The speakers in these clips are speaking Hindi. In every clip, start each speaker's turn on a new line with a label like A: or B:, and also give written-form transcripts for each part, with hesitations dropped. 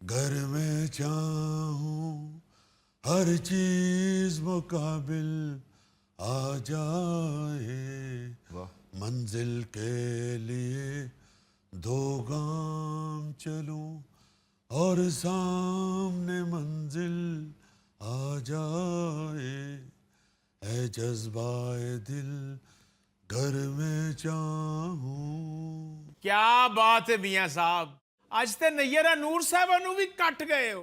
A: घर में चाहूं हर चीज मुकाबिल आ जाए, मंजिल के लिए दो गाम चलूं और सामने मंजिल आ जाए, है जज्बाए दिल घर में चाहूं।
B: क्या बात है मियां साहब, ਅੱਜ ਤੇ ਨਈਅਰਾ ਨੂਰ ਸਾਹਿਬਾਂ ਨੂੰ ਵੀ ਕੱਟ ਗਏ ਹੋ।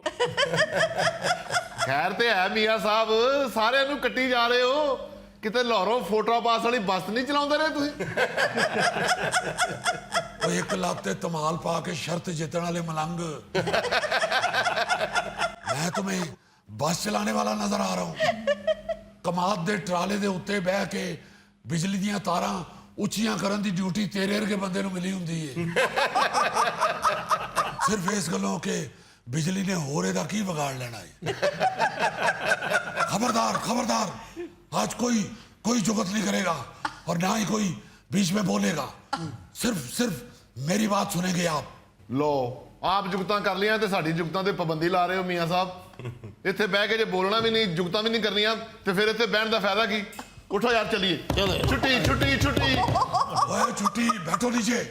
C: ਖੈਰ ਤੇ ਹੈ ਮੀਆਂ ਸਾਹਿਬ, ਸਾਰਿਆਂ ਨੂੰ ਕੱਟੀ ਜਾ ਰਹੇ ਹੋ। ਕਿਤੇ ਲਾਹੌਰੋਂ ਫੋਟੋ ਪਾਸ ਵਾਲੀ ਬੱਸ ਨਹੀਂ ਚਲਾਉਂਦੇ ਰਹੇ ਤੁਸੀਂ?
A: ਉਹ ਇੱਕ ਲਾਤੇ ਧਮਾਲ ਪਾ ਕੇ ਸ਼ਰਤ ਜਿੱਤਣ ਵਾਲੇ ਮਲੰਗ। मैं तुम्हें बस चलाने वाला नजर आ रहा हूं। कमाद दे ट्राले दे उत्ते बह के बिजली दियां तारां उच्चियां करन दी ड्यूटी तेरे वर्गे बंदे नूं मिली हुंदी है। सिर्फ इस गलों के बिजली ने होरे दा की बिगाड़ लेना है। खबरदार खबरदार, आज कोई जुगत नहीं करेगा और ना ही कोई बीच में बोलेगा। सिर्फ मेरी बात सुनेंगे आप।
C: ਲੋ ਆਪ ਜੁਗਤਾਂ ਕਰ ਲੀਆਂ ਤੇ ਸਾਡੀ ਜੁਗਤਾਂ ਤੇ ਪਾਬੰਦੀ ਲਾ ਰਹੇ ਹੋ ਮੀਆਂ ਸਾਹਿਬ। ਇੱਥੇ ਬਹਿ ਕੇ ਜੇ ਬੋਲਣਾ ਵੀ ਨਹੀਂ, ਜੁਗਤਾਂ ਵੀ ਨਹੀਂ ਕਰਨੀਆਂ ਤੇ ਫਿਰ ਇੱਥੇ ਬਹਿਣ ਦਾ ਫਾਇਦਾ ਕੀ? उठो यार, चलिए। छुट्टी छुट्टी छुट्टी।
A: ओए छुट्टी, बैठो नीचे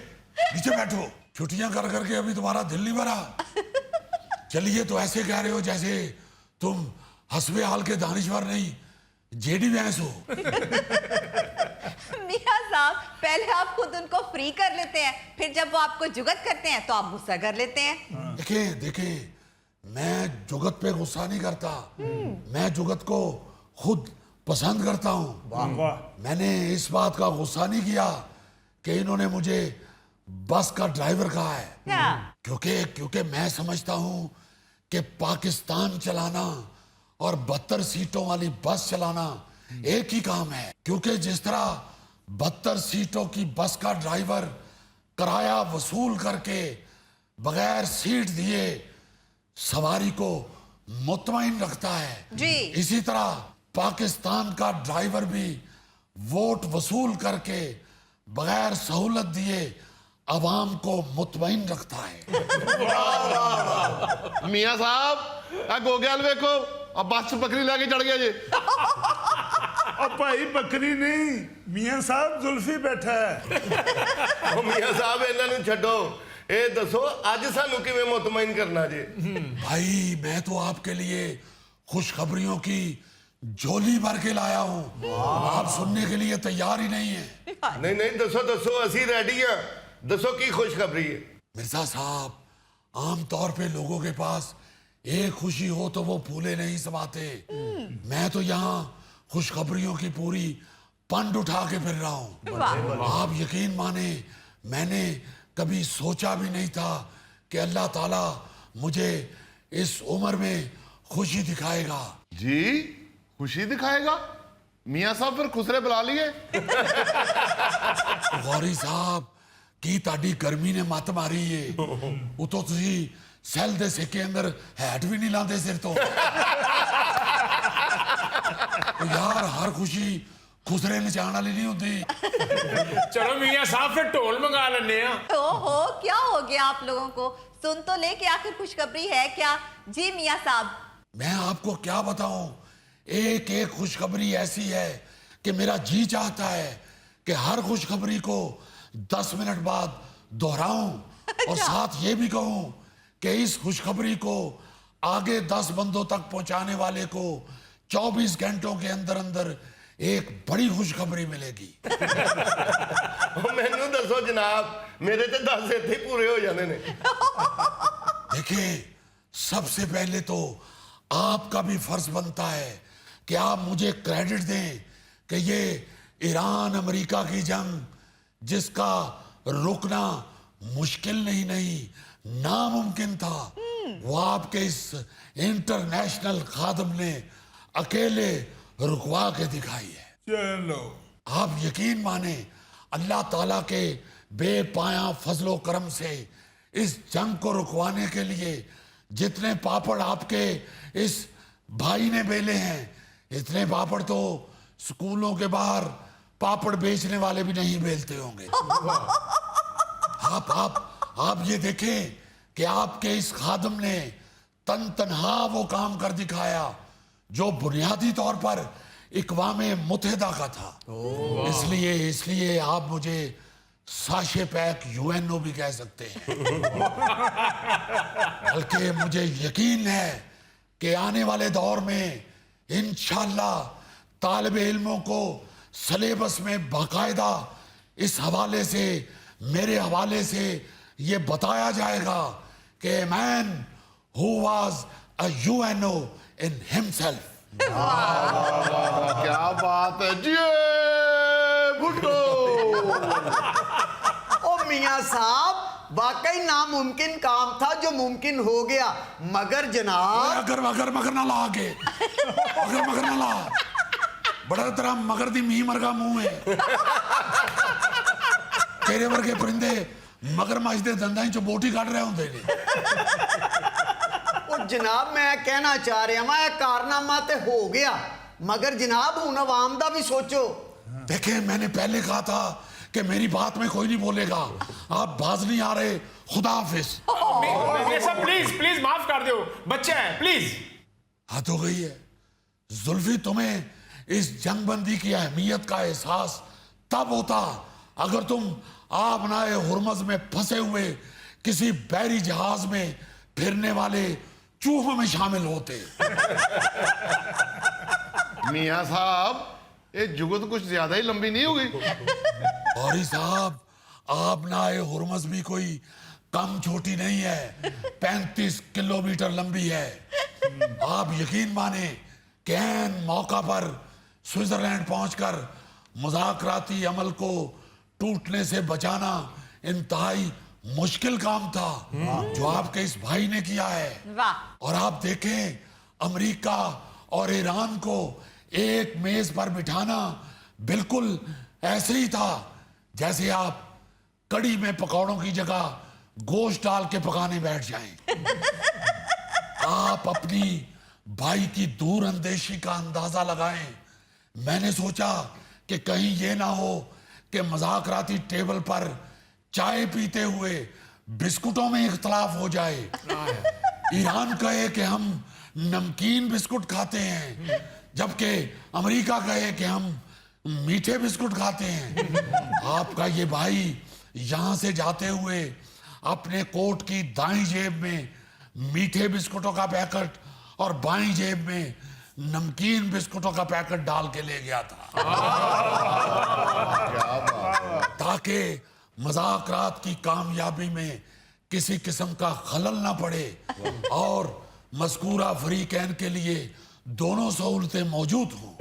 A: नीचे बैठो। छुट्टियां कर करके अभी तुम्हारा दिल नहीं भरा? चलिए, तो ऐसे कह रहे हो जैसे तुम हस्बे हाल के दानिश्वर नहीं जेडी भैंस हो।
D: मियां साहब, पहले आप खुद उनको फ्री कर लेते हैं, फिर जब वो आपको जुगत करते हैं तो आप गुस्सा कर लेते हैं।
A: देखें देखें, मैं जुगत पे गुस्सा नहीं करता, मैं जुगत को खुद पसंद करता हूं। मैंने इस बात का गुस्सा नहीं किया कि इन्होंने मुझे बस का ड्राइवर कहा है, क्योंकि मैं समझता हूं कि पाकिस्तान चलाना और 72 सीटों वाली बस चलाना एक ही काम है। क्योंकि जिस तरह 72 सीटों की बस का ड्राइवर किराया वसूल करके बगैर सीट दिए सवारी को मुतमईन रखता है
D: जी,
A: इसी तरह पाकिस्तान का ड्राइवर भी वोट वसूल करके बगैर सहूलत दिए अवाम को मुतमईन रखता है।
C: ਮੀਆਂ ਸਾਹਿਬ, ਆ ਗੋਗਿਆਲ ਵੇਖੋ, ਆ ਬੱਸ 'ਚ ਬੱਕਰੀ ਲੈ ਕੇ ਚੜ ਗਿਆ ਜੇ।
E: ਉਹ ਭਾਈ ਬੱਕਰੀ ਨਹੀਂ, ਮੀਆਂ ਸਾਹਿਬ ਜ਼ੁਲਫੀ ਬੈਠਾ ਹੈ।
F: ਉਹ ਮੀਆਂ ਸਾਹਿਬ ਇਹਨਾਂ ਨੂੰ ਛੱਡੋ, ਇਹ ਦੱਸੋ ਅੱਜ ਸਾਨੂੰ ਕਿਵੇਂ ਮੁਤਮਈਨ ਕਰਨਾ ਜੇ?
A: भाई, मैं तो आपके लिए खुशखबरियों की झोली भर के लाया हूँ। आप सुनने के लिए तैयार ही नहीं है।
F: ਨਹੀਂ ਨਹੀਂ, ਦੱਸੋ ਦੱਸੋ, ਅਸੀਂ ਰੈਡੀ ਆ। ਦੱਸੋ ਕੀ ਖੁਸ਼ਖਬਰੀ ਹੈ?
A: मिर्जा साहब, आम तौर पे लोगों के पास एक खुशी हो तो वो फूले नहीं समाते। मैं तो यहाँ खुशखबरियों की पूरी पंड उठा के फिर रहा हूँ। आप यकीन माने, मैंने कभी सोचा भी नहीं था कि अल्लाह ताला मुझे इस उम्र में खुशी दिखाएगा।
C: जी, खुशी दिखाएगा? ਮੀਆਂ ਸਾਹਿਬ ਫਿਰ ਖੁਸਰੇ ਬੁਲਾ ਲਈਏ।
A: गौरी साहब, की ताड़ी गर्मी ने मत मारी है। उतो तुसी सैल दे सिक्के अंदर हैट भी नहीं लाते सिर तो। यार, हर खुशी खुसरे नचाण वाली नहीं होती।
B: चलो मियां साहब, फिर ढोल मंगा लेने आ।
D: ओहो, क्या हो गया आप लोगों को? सुन तो ले कि आखिर खुशखबरी है क्या? जी मियां साहब।
A: मैं आपको क्या बताऊं, एक एक खुशखबरी ऐसी है कि मेरा जी चाहता है कि हर खुशखबरी को 10 मिनट बाद दोहराऊं और साथ ये भी कहूं कि इस खुशखबरी को आगे 10 बंदों तक पहुंचाने वाले को 24 घंटों के अंदर अंदर एक बड़ी खुशखबरी मिलेगी।
F: ਉਹ ਮੈਨੂੰ ਦੱਸੋ ਜਨਾਬ, ਮੇਰੇ ਤੇ 10 ਇੱਥੇ ਹੀ ਪੂਰੇ ਹੋ ਜਾਂਦੇ ਨੇ।
A: देखिए, सबसे पहले तो आपका भी फर्ज बनता है कि आप मुझे क्रेडिट दें कि ये ईरान अमेरिका की जंग, जिसका रुकना मुश्किल नहीं नामुमकिन था, वो आपके इस इंटरनेशनल खादम ने अकेले रुकवा के दिखाई है।
E: चलो,
A: आप यकीन माने, अल्लाह ताला के बेपाया फजलो करम से इस जंग को रुकवाने के लिए जितने पापड़ आपके इस भाई ने बेले हैं, इतने पापड़ तो स्कूलों के बाहर पापड़ बेचने वाले भी नहीं बेलते होंगे। आप ये देखें कि आपके इस खादम ने तन तनहा वो काम कर दिखाया जो बुनियादी तौर पर इक़वाम मुत्तहिदा का था। इसलिए आप मुझे साशे पैक यूएनओ भी कह सकते हैं। बल्कि मुझे यकीन है कि आने वाले दौर में इंशाअल्लाह तालिब इल्मों को सिलेबस में बाकायदा इस हवाले से, मेरे हवाले से ये बताया जाएगा कि a man who was a UNO in himself।
C: क्या बात है जी भुट्टो।
G: ओ मियां साहब, वाकई नामुमकिन काम था जो मुमकिन हो गया, मगर जनाब।
A: मगर ना ला आगे, मगर ना ला। बड़ा तेरा मगर दी मी मरगा मुंह है। तेरे वर्गे परिंदे मगरमच्छ दे दंदां चों बोटी कढ रहे होंदे ने।
G: ओ जनाब, मैं कहना चाह रहा मैं कारनामा ते हो गया, मगर जनाब हुन अवाम दा भी सोचो।
A: देखें, मैंने पहले कहा था कि मेरी बात में कोई नहीं बोलेगा। आप बाज नहीं आ रहे। खुदा हाफिज।
B: प्लीज प्लीज माफ कर दो, बच्चे हैं, प्लीज।
A: हद हो गई है जुल्फी। तुम्हें इस जंगबंदी की अहमियत का एहसास तब होता अगर तुम आबनाए हुरमज में फंसे हुए किसी बहरी जहाज में फिरने वाले चूहों में शामिल होते।
C: मियां साहब, ये जुगत कुछ ज्यादा ही लंबी नहीं हो गई?
A: और साहब, आबनाए हुरमज भी कोई कम छोटी नहीं है, 35 किलोमीटर लंबी है। आप यकीन माने कि ऐन मौका पर स्विट्जरलैंड पहुंचकर मुज़ाकराती अमल को टूटने से बचाना इंतहाई मुश्किल काम था जो आपके इस भाई ने किया है।
D: वाह।
A: और आप देखें, अमेरिका और ईरान को एक मेज पर बिठाना बिल्कुल ऐसे ही था जैसे आप कड़ी में पकौड़ों की जगह गोश्त डाल के पकाने बैठ जाएं। आप अपनी भाई की दूर अंदेशी का अंदाजा लगाएं। मैंने सोचा कि कहीं ये ना हो कि मुज़ाकराती टेबल पर चाय पीते हुए बिस्कुटों में इख्तलाफ हो जाए। ईरान कहे कि हम नमकीन बिस्कुट खाते हैं, जबकि अमेरिका कहे कि हम मीठे बिस्कुट खाते हैं। आपका ये भाई यहां से जाते हुए अपने कोट की दाईं जेब में मीठे बिस्कुटों का पैकेट और बाईं जेब में नमकीन बिस्कुटों का पैकेट डाल के ले गया था ताकि मुज़ाकरात की कामयाबी में किसी किस्म का खलल ना पड़े और मज़कूरा फरीकैन के लिए दोनों सहूलतें मौजूद हों।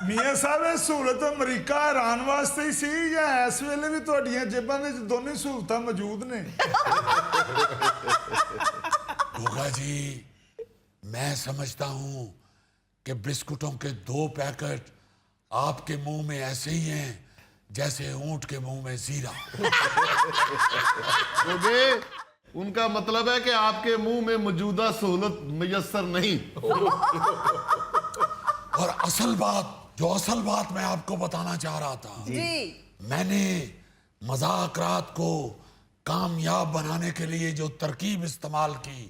E: मियां साहब, ये सहूलत अमरीका ईरान वास्ते ही सी या इस वेले भी तुहाडियां जेबां विच दोनों सहूलतां मौजूद ने?
A: गोगा जी, मैं समझता हूं कि बिस्कुटों के 2 पैकेट आपके मुंह में ऐसे ही हैं जैसे ऊंट के मुंह में जीरा।
C: क्योंकि उनका मतलब है कि आपके मुंह में मौजूदा सहूलत मुयस्सर नहीं।
A: और असल बात मैं आपको बताना चाह रहा था।
D: जी।
A: मैंने मुज़ाकरात को कामयाब बनाने के लिए जो तरकीब इस्तेमाल की,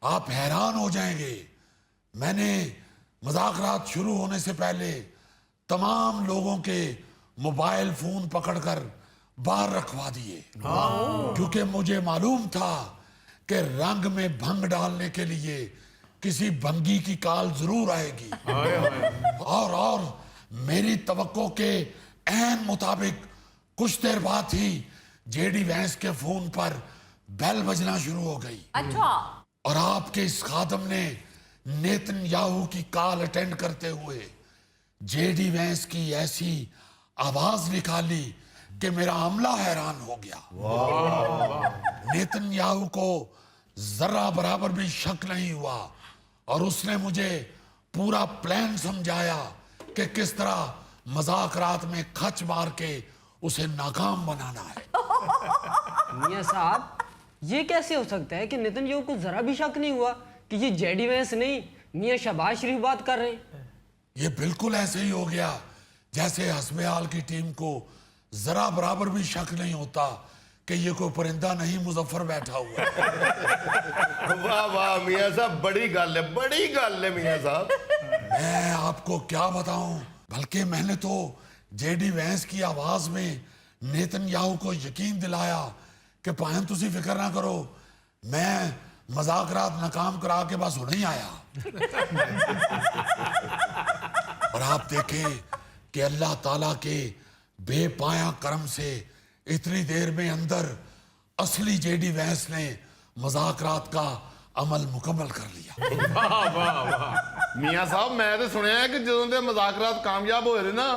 A: आप हैरान हो जाएंगे। मैंने मुज़ाकरात शुरू होने से पहले तमाम लोगों के मोबाइल फोन पकड़कर बाहर रखवा दिए, क्योंकि मुझे मालूम था कि रंग में भंग डालने के लिए किसी भंगी की काल जरूर आएगी। और मेरी तवक्को के ऐन मुताबिक कुछ देर बाद ही जेडी वैंस के फोन पर बेल बजना शुरू हो गई।
D: अच्छा।
A: और आपके इस खादम ने नेतन्याहू की कॉल अटेंड करते हुए जेडी वैंस की ऐसी आवाज निकाली कि मेरा अमला हैरान हो गया। नेतन्याहू को जरा बराबर भी शक नहीं हुआ और उसने मुझे पूरा प्लान समझाया कि किस तरह मज़ाकरात में खच मार के उसे नाकाम बनाना है।
H: मियां साहब, ये कैसे हो सकता है कि नेतन्याहू को जरा भी शक नहीं हुआ कि ये जेडी वैंस नहीं मियां शहबाज शरीफ बात कर रहे हैं?
A: ये बिल्कुल ऐसे ही हो गया जैसे हस्बे हाल की टीम को जरा बराबर भी शक नहीं होता कि ये कोई परिंदा नहीं मुजफ्फर बैठा हुआ है।
F: वाह वाह मियाँ साहब, बड़ी गल है मियाँ साहब।
A: मैं आपको क्या बताऊं, बल्कि मैंने तो जेडी वैंस की आवाज में नेतन्याहू को यकीन दिलाया कि पायन तुसी फिक्र ना करो, मैं मजाकरात नाकाम करा के बस हुणे ही आया। और आप देखें कि अल्लाह ताला के बेपाया करम से इतनी देर में अंदर असली जेडी वैंस ने मजाकरात का अमल मुकम्मल कर लिया।
C: ਮੀਆਂ ਸਾਹਿਬ ਮੈਂ ਤੇ ਸੁਣਿਆ ਹੈ ਕਿ ਜਦੋਂ ਦੇ ਮਜ਼ਾਕਰਾਤ ਕਾਮਯਾਬ ਹੋਏ ਨੇ ਨਾ,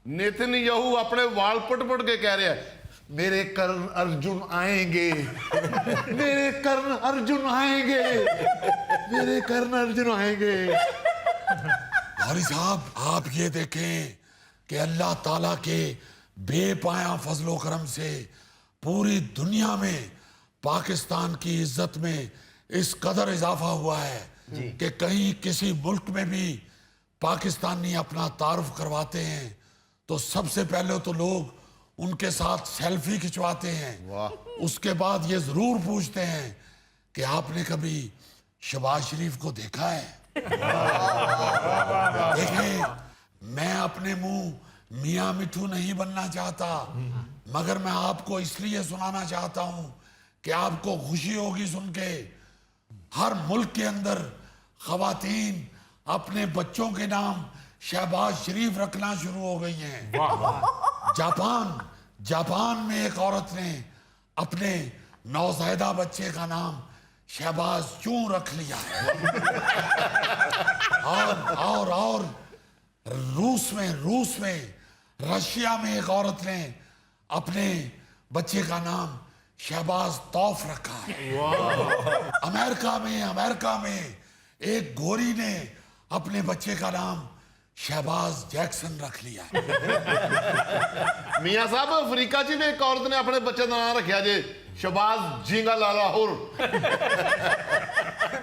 C: नेतन्याहू अपने वाल पुट के कह रहे हैं मेरे कर्ण अर्जुन आएंगे, मेरे कर्ण अर्जुन आएंगे, मेरे कर्ण अर्जुन आएंगे।
A: भाई साहब आप ये देखें कि अल्लाह ताला के बेपाया फजलो करम से पूरी दुनिया में पाकिस्तान की इज्जत में इस कदर इजाफा हुआ है कि कहीं किसी मुल्क में भी पाकिस्तानी अपना तारुफ करवाते हैं तो सबसे पहले तो लोग उनके साथ सेल्फी खिंचवाते हैं। उसके बाद ये जरूर पूछते हैं कि आपने कभी शहबाज शरीफ को देखा है? देखें, मैं अपने मुंह मियाँ मिठू नहीं बनना चाहता, मगर मैं आपको इसलिए सुनाना चाहता हूं कि आपको खुशी होगी सुन के, हर मुल्क के अंदर खवातीन अपने बच्चों के नाम शहबाज शरीफ रखना शुरू हो गई हैं। जापान में एक औरत ने अपने नौज़ायदा बच्चे का नाम शहबाज क्यों रख लिया है। और रूस में रशिया में एक औरत ने अपने बच्चे का नाम शहबाज तौफ रखा है। अमेरिका में एक गोरी ने अपने बच्चे का नाम शहबाज जैक्सन रख लिया है।
C: ਮੀਆਂ ਸਾਹਿਬ ਅਫਰੀਕਾ 'ਚ ਵੀ ਇੱਕ ਔਰਤ ਨੇ ਆਪਣੇ ਬੱਚੇ ਦਾ ਨਾਮ ਰੱਖਿਆ ਜੇ शहबाज जिंगा लाहौर।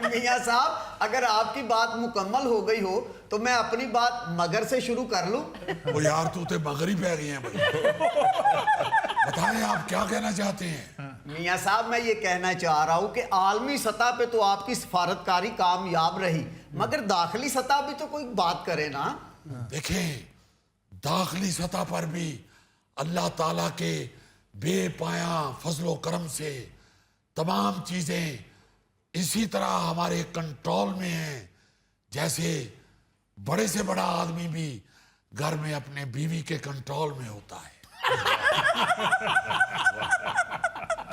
G: मियाँ साहब अगर आपकी बात मुकम्मल हो गई हो तो मैं अपनी बात मगर से शुरू कर लूं।
A: वो यार तू तो मगर ही पै गए हैं भाई। बताएं आप क्या कहना चाहते हैं?
G: मियाँ साहब मैं ये कहना चाह रहा हूँ कि आलमी सतह पे तो आपकी सफारतकारी कामयाब रही, मगर दाखिली सतह भी तो कोई बात करे ना।
A: देखें, दाखिली सतह पर भी अल्लाह ताला के बेपाया फजलो करम से तमाम चीजें इसी तरह हमारे कंट्रोल में हैं जैसे बड़े से बड़ा आदमी भी घर में अपने बीवी के कंट्रोल में होता है।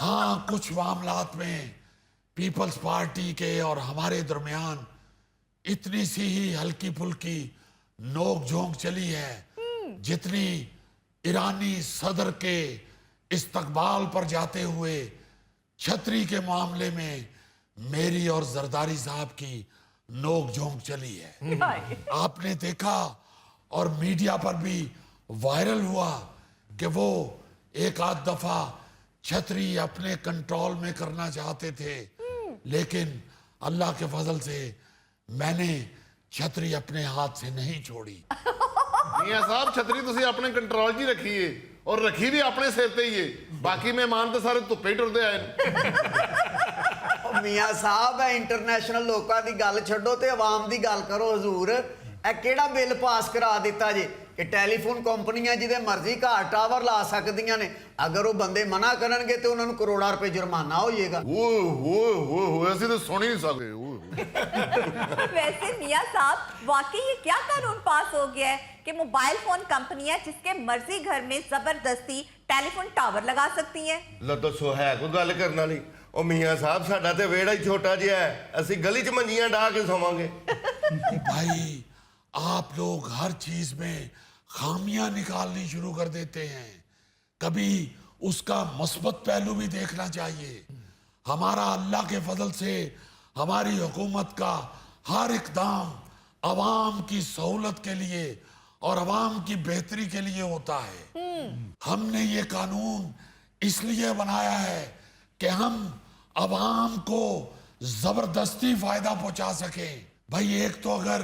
A: हाँ, कुछ मामलात में पीपल्स पार्टी के और हमारे दरमियान इतनी सी ही हल्की फुल्की नोक झोंक चली है जितनी ईरानी सदर के इस्तकबाल पर जाते हुए छतरी के मामले में मेरी और जरदारी साहब की नोक झोंक चली है। आपने देखा और मीडिया पर भी वायरल हुआ कि वो एक आध दफा छतरी अपने कंट्रोल में करना चाहते थे, लेकिन अल्लाह के फजल से मैंने छतरी अपने हाथ से नहीं छोड़ी।
C: ਮੀਆਂ ਸਾਹਿਬ ਛਤਰੀ ਤੁਸੀਂ ਆਪਣੇ ਕੰਟਰੋਲ 'ਚ ਹੀ ਰੱਖੀ ਏ ਔਰ ਰੱਖੀ ਵੀ ਆਪਣੇ ਸਿਰ ਤੇ ਹੀ ਏ, ਬਾਕੀ ਮਹਿਮਾਨ ਤਾਂ ਸਾਰੇ ਧੁੱਪੇ ਹੀ ਟੁਰਦੇ ਆਏ ਨੇ।
G: ਮੀਆਂ ਸਾਹਿਬ ਇਹ ਇੰਟਰਨੈਸ਼ਨਲ ਲੋਕਾਂ ਦੀ ਗੱਲ ਛੱਡੋ ਤੇ ਆਵਾਮ ਦੀ ਗੱਲ ਕਰੋ ਹਜ਼ੂਰ। ਇਹ ਕਿਹੜਾ ਬਿੱਲ ਪਾਸ ਕਰਾ ਦਿੱਤਾ ਜੇ ਕਿ ਟੈਲੀਫੋਨ ਕੰਪਨੀਆਂ ਜਿਹਦੇ ਮਰਜ਼ੀ ਘਰ ਟਾਵਰ ਲਾ ਸਕਦੀਆਂ ਨੇ, ਅਗਰ ਉਹ ਬੰਦੇ ਮਨਾ ਕਰਨਗੇ ਤੇ ਉਹਨਾਂ ਨੂੰ ਕਰੋੜਾਂ ਰੁਪਏ ਜੁਰਮਾਨਾ ਹੋ ਜਾਏਗਾ।
C: ਓਏ ਅਸੀਂ ਤਾਂ ਸੁਣ ਹੀ ਨਹੀਂ ਸਕਦੇ।
D: वैसे मियाँ साहब वाकई ये क्या कानून पास हो गया है कि मोबाइल फोन कंपनियां जिसके मर्जी घर में जबरदस्ती टेलीफोन टावर लगा सकती हैं।
F: ਲੈ ਦੱਸੋ ਹੈ ਕੋਈ ਗੱਲ ਕਰਨ ਵਾਲੀ? ਉਹ ਮੀਆਂ ਸਾਹਿਬ ਸਾਡਾ ਤੇ ਵਿਹੜਾ ਹੀ ਛੋਟਾ ਜਿਹਾ ਹੈ, ਅਸੀਂ ਗਲੀ 'ਚ ਮੰਜੀਆਂ ਢਾ ਕੇ ਸੋਵਾਂਗੇ।
A: भाई आप लोग हर चीज में खामियां निकालनी शुरू कर देते हैं, कभी उसका मस्बत पहलू भी देखना चाहिए। हमारा अल्लाह के फजल से हमारी हुकूमत का हर इकदाम अवाम की सहूलत के लिए और अवाम की बेहतरी के लिए होता है। हमने ये कानून इसलिए बनाया है कि हम अवाम को जबरदस्ती फायदा पहुंचा सके। भाई एक तो अगर